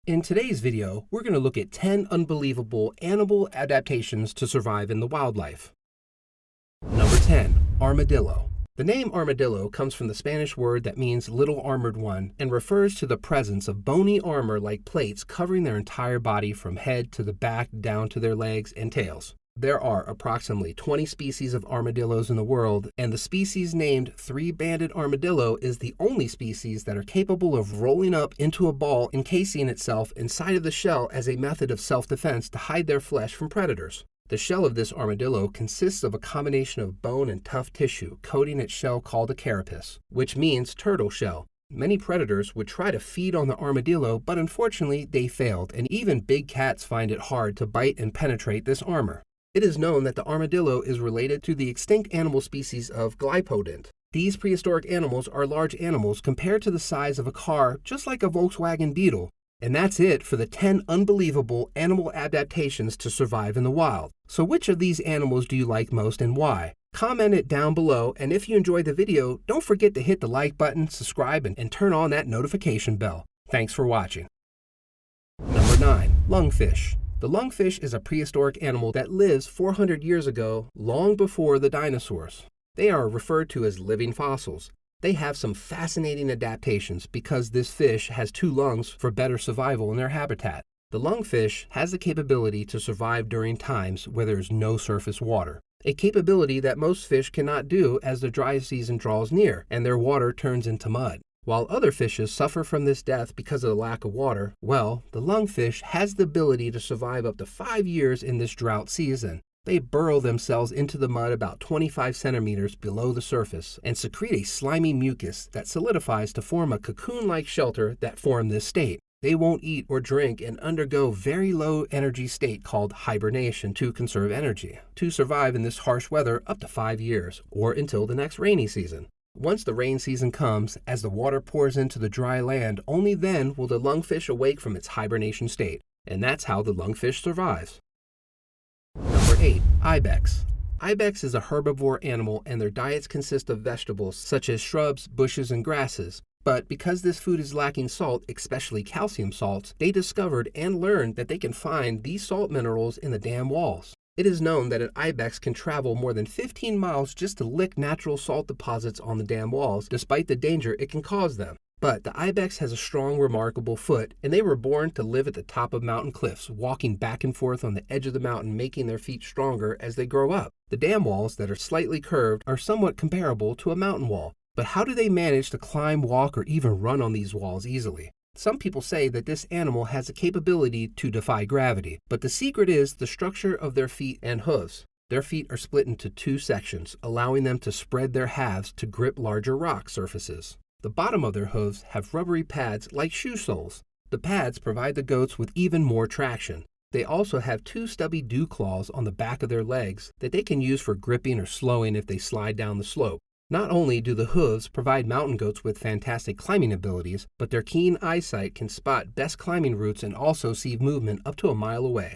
In today's video, we're going to look at 10 unbelievable animal adaptations to survive in the wildlife. Number 10. Armadillo. The name armadillo comes from the Spanish word that means little armored one and refers to the presence of bony armor like plates covering their entire body from head to the back down to their legs and tails. There are approximately 20 species of armadillos in the world, and the species named three-banded armadillo is the only species that are capable of rolling up into a ball, encasing itself inside of the shell as a method of self-defense to hide their flesh from predators. The shell of this armadillo consists of a combination of bone and tough tissue coating its shell called a carapace, which means turtle shell. Many predators would try to feed on the armadillo, but unfortunately they failed, and even big cats find it hard to bite and penetrate this armor. It is known that the armadillo is related to the extinct animal species of glypodont. These prehistoric animals are large animals compared to the size of a car, just like a Volkswagen Beetle. And that's it for the 10 unbelievable animal adaptations to survive in the wild. So which of these animals do you like most and why? Comment it down below, and if you enjoyed the video, don't forget to hit the like button, subscribe, and turn on that notification bell. Thanks for watching. Number 9. Lungfish. The lungfish is a prehistoric animal that lives 400 years ago, long before the dinosaurs. They are referred to as living fossils. They have some fascinating adaptations because this fish has two lungs for better survival in their habitat. The lungfish has the capability to survive during times where there is no surface water, a capability that most fish cannot do as the dry season draws near and their water turns into mud. While other fishes suffer from this death because of the lack of water, well, the lungfish has the ability to survive up to 5 years in this drought season. They burrow themselves into the mud about 25 centimeters below the surface and secrete a slimy mucus that solidifies to form a cocoon-like shelter that form this state. They won't eat or drink and undergo very low energy state called hibernation to conserve energy, to survive in this harsh weather up to 5 years, or until the next rainy season. Once the rain season comes, as the water pours into the dry land, only then will the lungfish awake from its hibernation state, and that's how the lungfish survives. Number 8. Ibex. Ibex is a herbivore animal, and their diets consist of vegetables such as shrubs, bushes, and grasses. But because this food is lacking salt, especially calcium salts, they discovered and learned that they can find these salt minerals in the dam walls. It is known that an ibex can travel more than 15 miles just to lick natural salt deposits on the dam walls, despite the danger it can cause them. But the ibex has a strong, remarkable foot, and they were born to live at the top of mountain cliffs, walking back and forth on the edge of the mountain, making their feet stronger as they grow up. The dam walls that are slightly curved are somewhat comparable to a mountain wall. But how do they manage to climb, walk, or even run on these walls easily? Some people say that this animal has the capability to defy gravity, but the secret is the structure of their feet and hooves. Their feet are split into two sections, allowing them to spread their halves to grip larger rock surfaces. The bottom of their hooves have rubbery pads like shoe soles. The pads provide the goats with even more traction. They also have two stubby dew claws on the back of their legs that they can use for gripping or slowing if they slide down the slope. Not only do the hooves provide mountain goats with fantastic climbing abilities, but their keen eyesight can spot best climbing routes and also see movement up to a mile away.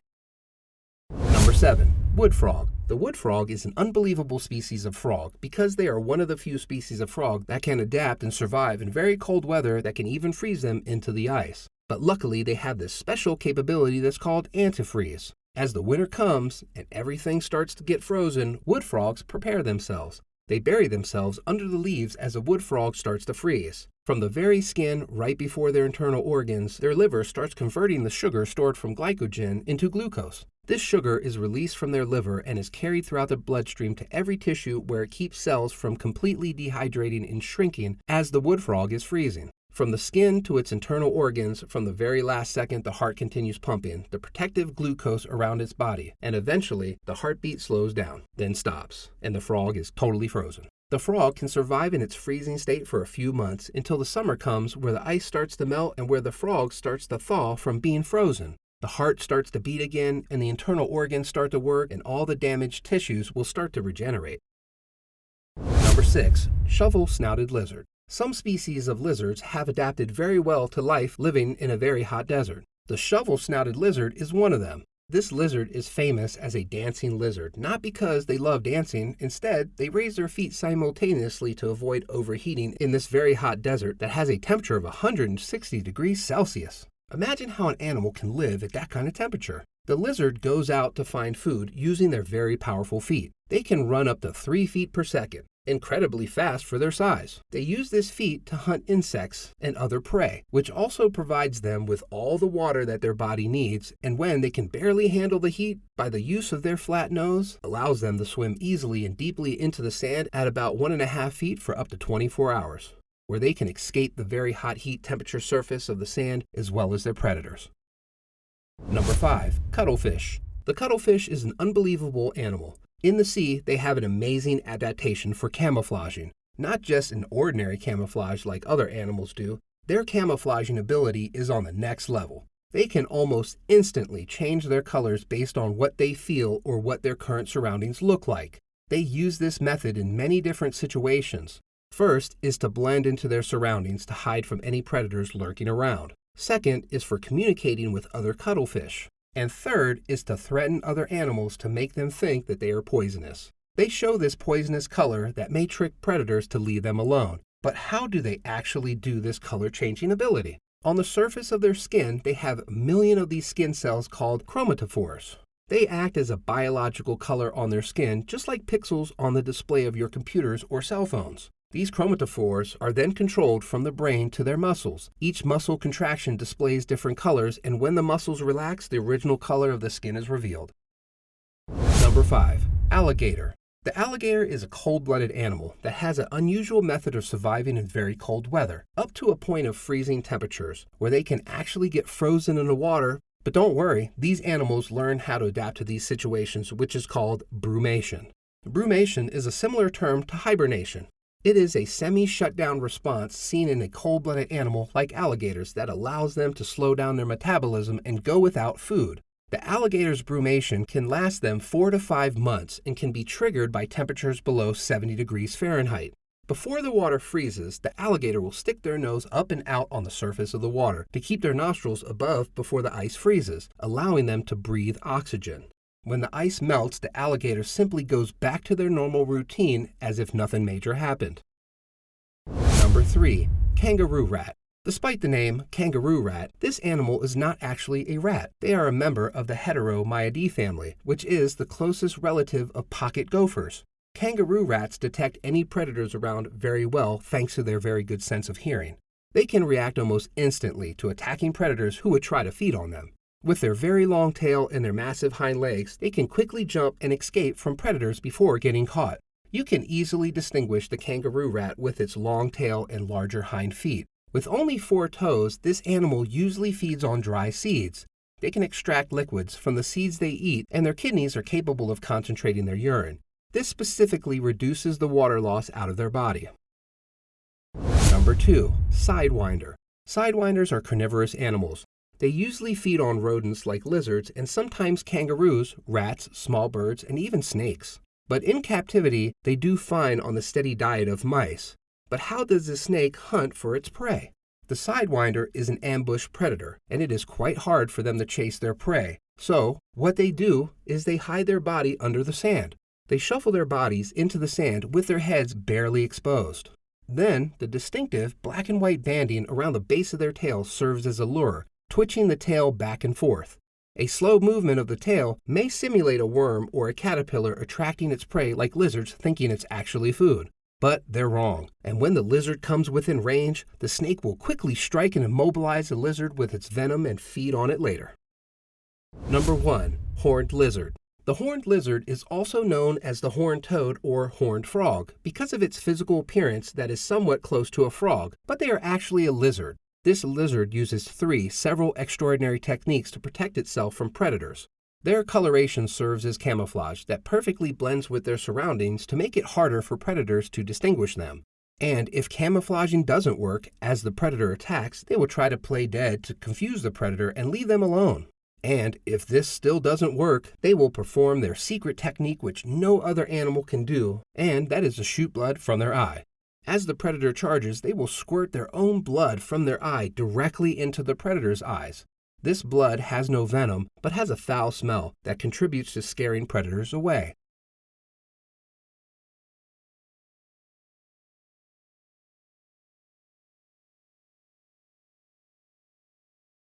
Number 7. Wood frog. The wood frog is an unbelievable species of frog because they are one of the few species of frog that can adapt and survive in very cold weather that can even freeze them into the ice. But luckily they have this special capability that's called antifreeze. As the winter comes and everything starts to get frozen, wood frogs prepare themselves. They bury themselves under the leaves as a wood frog starts to freeze. From the very skin right before their internal organs, their liver starts converting the sugar stored from glycogen into glucose. This sugar is released from their liver and is carried throughout the bloodstream to every tissue where it keeps cells from completely dehydrating and shrinking as the wood frog is freezing. From the skin to its internal organs, from the very last second the heart continues pumping the protective glucose around its body, and eventually the heartbeat slows down, then stops, and the frog is totally frozen. The frog can survive in its freezing state for a few months until the summer comes where the ice starts to melt and where the frog starts to thaw from being frozen. The heart starts to beat again and the internal organs start to work and all the damaged tissues will start to regenerate. Number 6. Shovel-snouted lizard. Some species of lizards have adapted very well to life living in a very hot desert. The shovel-snouted lizard is one of them. This lizard is famous as a dancing lizard, not because they love dancing. Instead, they raise their feet simultaneously to avoid overheating in this very hot desert that has a temperature of 160 degrees Celsius. Imagine how an animal can live at that kind of temperature. The lizard goes out to find food using their very powerful feet. They can run up to 3 feet per second, incredibly fast for their size. They use this feat to hunt insects and other prey, which also provides them with all the water that their body needs, and when they can barely handle the heat, by the use of their flat nose, allows them to swim easily and deeply into the sand at about 1.5 feet for up to 24 hours, where they can escape the very hot heat temperature surface of the sand as well as their predators. Number 5. Cuttlefish. The cuttlefish is an unbelievable animal. In the sea, they have an amazing adaptation for camouflaging. Not just an ordinary camouflage like other animals do, their camouflaging ability is on the next level. They can almost instantly change their colors based on what they feel or what their current surroundings look like. They use this method in many different situations. First is to blend into their surroundings to hide from any predators lurking around. Second is for communicating with other cuttlefish. And third is to threaten other animals to make them think that they are poisonous. They show this poisonous color that may trick predators to leave them alone. But how do they actually do this color-changing ability? On the surface of their skin, they have 1 million of these skin cells called chromatophores. They act as a biological color on their skin, just like pixels on the display of your computers or cell phones. These chromatophores are then controlled from the brain to their muscles. Each muscle contraction displays different colors, and when the muscles relax, the original color of the skin is revealed. Number 5. Alligator. The alligator is a cold-blooded animal that has an unusual method of surviving in very cold weather, up to a point of freezing temperatures, where they can actually get frozen in the water. But don't worry, these animals learn how to adapt to these situations, which is called brumation. Brumation is a similar term to hibernation. It is a semi-shutdown response seen in a cold-blooded animal like alligators that allows them to slow down their metabolism and go without food. The alligator's brumation can last them 4 to 5 months and can be triggered by temperatures below 70 degrees Fahrenheit. Before the water freezes, the alligator will stick their nose up and out on the surface of the water to keep their nostrils above before the ice freezes, allowing them to breathe oxygen. When the ice melts, the alligator simply goes back to their normal routine as if nothing major happened. Number 3. Kangaroo Rat. Despite the name Kangaroo Rat, this animal is not actually a rat. They are a member of the Heteromyidae family, which is the closest relative of pocket gophers. Kangaroo rats detect any predators around very well thanks to their very good sense of hearing. They can react almost instantly to attacking predators who would try to feed on them. With their very long tail and their massive hind legs, they can quickly jump and escape from predators before getting caught. You can easily distinguish the kangaroo rat with its long tail and larger hind feet. With only 4 toes, this animal usually feeds on dry seeds. They can extract liquids from the seeds they eat, and their kidneys are capable of concentrating their urine. This specifically reduces the water loss out of their body. Number 2. Sidewinder. Sidewinders are carnivorous animals. They usually feed on rodents like lizards and sometimes kangaroos, rats, small birds, and even snakes. But in captivity, they do fine on the steady diet of mice. But how does the snake hunt for its prey? The sidewinder is an ambush predator, and it is quite hard for them to chase their prey. So, what they do is they hide their body under the sand. They shuffle their bodies into the sand with their heads barely exposed. Then, the distinctive black and white banding around the base of their tail serves as a lure, twitching the tail back and forth. A slow movement of the tail may simulate a worm or a caterpillar attracting its prey like lizards thinking it's actually food. But they're wrong, and when the lizard comes within range, the snake will quickly strike and immobilize the lizard with its venom and feed on it later. Number 1. Horned lizard. The horned lizard is also known as the horned toad or horned frog because of its physical appearance that is somewhat close to a frog, but they are actually a lizard. This lizard uses several extraordinary techniques to protect itself from predators. Their coloration serves as camouflage that perfectly blends with their surroundings to make it harder for predators to distinguish them. And if camouflaging doesn't work, as the predator attacks, they will try to play dead to confuse the predator and leave them alone. And if this still doesn't work, they will perform their secret technique which no other animal can do, and that is to shoot blood from their eye. As the predator charges, they will squirt their own blood from their eye directly into the predator's eyes. This blood has no venom, but has a foul smell that contributes to scaring predators away.